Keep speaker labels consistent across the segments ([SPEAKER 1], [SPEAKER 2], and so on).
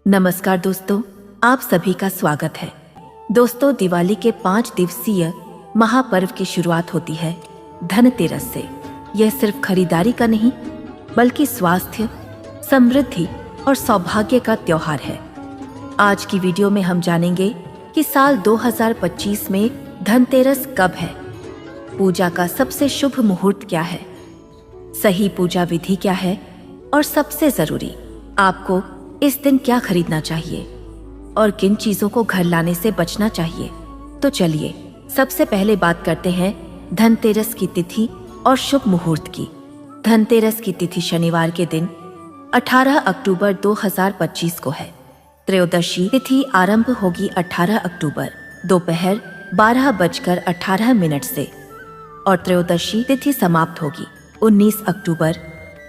[SPEAKER 1] नमस्कार दोस्तों, आप सभी का स्वागत है। दोस्तों, दिवाली के 5 दिवसीय महापर्व की शुरुआत होती है धनतेरस से। यह सिर्फ खरीदारी का नहीं बल्कि स्वास्थ्य, समृद्धि और सौभाग्य का त्योहार है। आज की वीडियो में हम जानेंगे कि साल 2025 में धनतेरस कब है, पूजा का सबसे शुभ मुहूर्त क्या है, सही पूजा विधि क्या है और सबसे जरूरी आपको इस दिन क्या खरीदना चाहिए और किन चीजों को घर लाने से बचना चाहिए। तो चलिए सबसे पहले बात करते हैं धनतेरस की तिथि और शुभ मुहूर्त की। धनतेरस की तिथि शनिवार के दिन 18 अक्टूबर 2025 को है। त्रयोदशी तिथि आरंभ होगी 18 अक्टूबर दोपहर 12:18 से और त्रयोदशी तिथि समाप्त होगी 19 अक्टूबर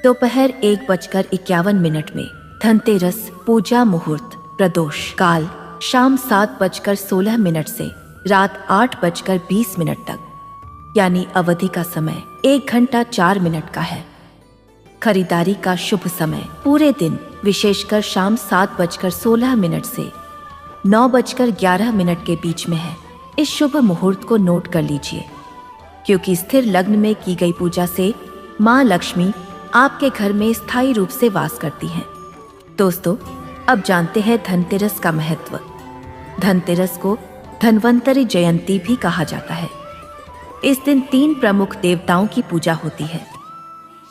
[SPEAKER 1] दोपहर 1:51 में। धनतेरस पूजा मुहूर्त प्रदोष काल शाम 7:16 से रात 8:20 तक, यानी अवधि का समय 1 घंटा 4 मिनट का है। खरीदारी का शुभ समय पूरे दिन विशेषकर शाम 7:16 से 9:11 के बीच में है। इस शुभ मुहूर्त को नोट कर लीजिए, क्योंकि स्थिर लग्न में की गई पूजा से माँ लक्ष्मी आपके घर में स्थायी रूप से वास करती हैं। दोस्तों, अब जानते हैं धनतेरस का महत्व। धनतेरस को धन्वंतरि जयंती भी कहा जाता है। इस दिन 3 प्रमुख देवताओं की पूजा होती है।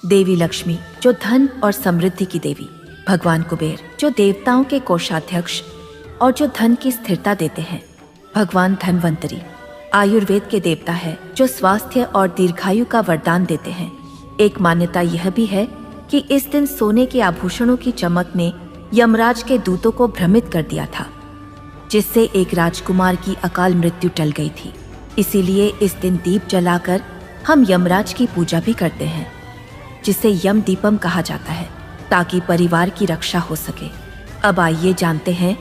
[SPEAKER 1] देवी लक्ष्मी जो धन और समृद्धि की देवी, भगवान कुबेर जो देवताओं के कोषाध्यक्ष और जो धन की स्थिरता देते हैं, भगवान धन्वंतरि आयुर्वेद के देवता है जो स्वास्थ्य और दीर्घायु का वरदान देते हैं। एक मान्यता यह भी है कि इस दिन सोने के आभूषणों की चमक ने यमराज के दूतों को भ्रमित कर दिया था, जिससे एक राजकुमार की अकाल मृत्यु टल गई थी। इसीलिए इस दिन दीप जलाकर हम यमराज की पूजा भी करते हैं, जिसे यम दीपम कहा जाता है, ताकि परिवार की रक्षा हो सके। अब आइए जानते हैं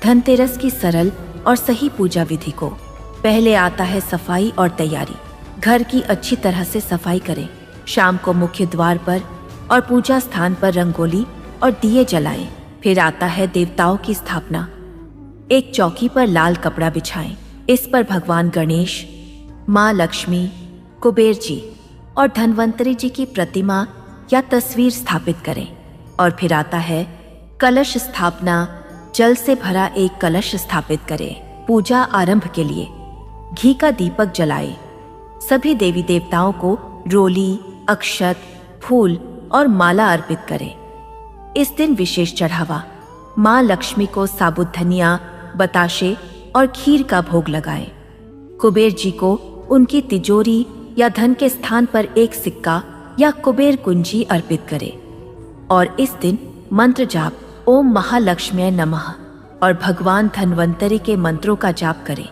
[SPEAKER 1] धनतेरस की सरल और सही पूजा विधि को। पहले आता है सफाई और तैयारी। घर की अच्छी तरह से सफाई करें। शाम को मुख्य द्वार पर और पूजा स्थान पर रंगोली और दिए जलाएं। फिर आता है देवताओं की स्थापना। एक चौकी पर लाल कपड़ा बिछाएं। इस पर भगवान गणेश, माँ लक्ष्मी, कुबेर जी और धन्वंतरि जी की प्रतिमा या तस्वीर स्थापित करें। और फिर आता है कलश स्थापना। जल से भरा एक कलश स्थापित करें। पूजा आरंभ के लिए घी का दीपक जलाएं। सभी देवी देवताओं को रोली, अक्षत, फूल और माला अर्पित करें। इस दिन विशेष चढ़ावा माँ लक्ष्मी को साबुत धनिया, बताशे और खीर का भोग लगाएं। कुबेर जी को उनकी तिजोरी या धन के स्थान पर एक सिक्का या कुबेर कुंजी अर्पित करें। और इस दिन मंत्र जाप ओम महालक्ष्म्यै नमः और भगवान धन्वंतरि के मंत्रों का जाप करें।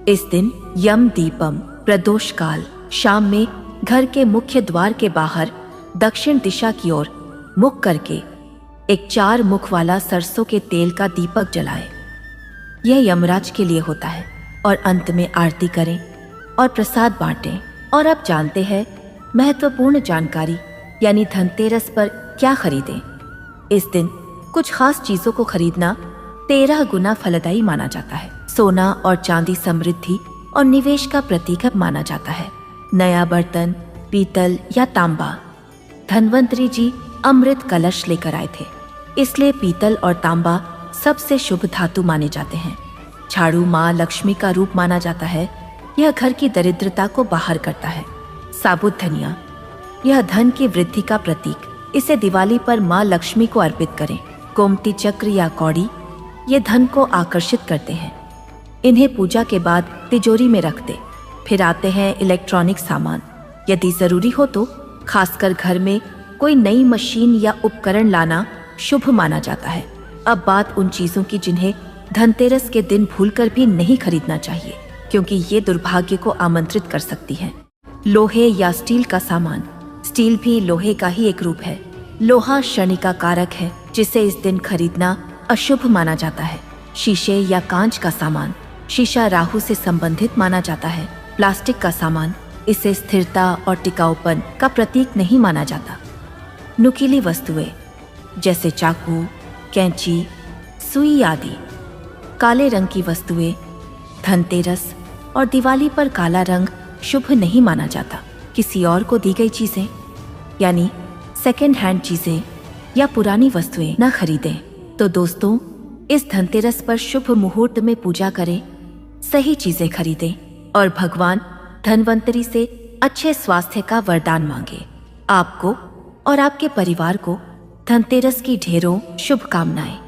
[SPEAKER 1] इस दिन यम दीपम प्रदोष काल शाम में घर के मुख्य द्वार के बाहर दक्षिण दिशा की ओर मुख करके एक 4 मुख वाला सरसों के तेल का दीपक जलाएं। यह यमराज के लिए होता है। और अंत में आरती करें और प्रसाद बांटें। और अब जानते हैं महत्वपूर्ण जानकारी, यानी धनतेरस पर क्या खरीदें। इस दिन कुछ खास चीजों को खरीदना 13 गुना फलदायी माना जाता है। सोना और चांदी समृद्धि और निवेश का प्रतीक माना जाता है। नया बर्तन, पीतल या तांबा। धन्वंतरि जी अमृत कलश लेकर आए थे, इसलिए पीतल और तांबा सबसे शुभ धातु माने जाते हैं। झाड़ू माँ लक्ष्मी का रूप माना जाता है। यह घर की दरिद्रता को बाहर करता है। साबुत धनिया, यह धन की वृद्धि का प्रतीक। इसे दिवाली पर माँ लक्ष्मी को अर्पित करें। गोमती चक्र या कौड़ी, ये धन को आकर्षित करते हैं। इन्हें पूजा के बाद तिजोरी में रख दे। फिर आते हैं इलेक्ट्रॉनिक सामान। यदि जरूरी हो तो खासकर घर में कोई नई मशीन या उपकरण लाना शुभ माना जाता है। अब बात उन चीजों की जिन्हें धनतेरस के दिन भूलकर भी नहीं खरीदना चाहिए, क्योंकि ये दुर्भाग्य को आमंत्रित कर सकती हैं। लोहे या स्टील का सामान। स्टील भी लोहे का ही एक रूप है। लोहा शनि का कारक है, जिसे इस दिन खरीदना अशुभ माना जाता है। शीशे या कांच का सामान। शीशा राहु से संबंधित माना जाता है। प्लास्टिक का सामान, इसे स्थिरता और टिकाऊपन का प्रतीक नहीं माना जाता। नुकीली वस्तुएं जैसे चाकू, कैंची, सुई आदि। काले रंग की वस्तुएं, धनतेरस और दिवाली पर काला रंग शुभ नहीं माना जाता। किसी और को दी गई चीजें यानी सेकेंड हैंड चीजें या पुरानी वस्तुएं न खरीदें। तो दोस्तों, इस धनतेरस पर शुभ मुहूर्त में पूजा करें, सही चीजें खरीदें और भगवान धनवंतरी से अच्छे स्वास्थ्य का वरदान मांगे। आपको और आपके परिवार को धनतेरस की ढेरों शुभकामनाएं।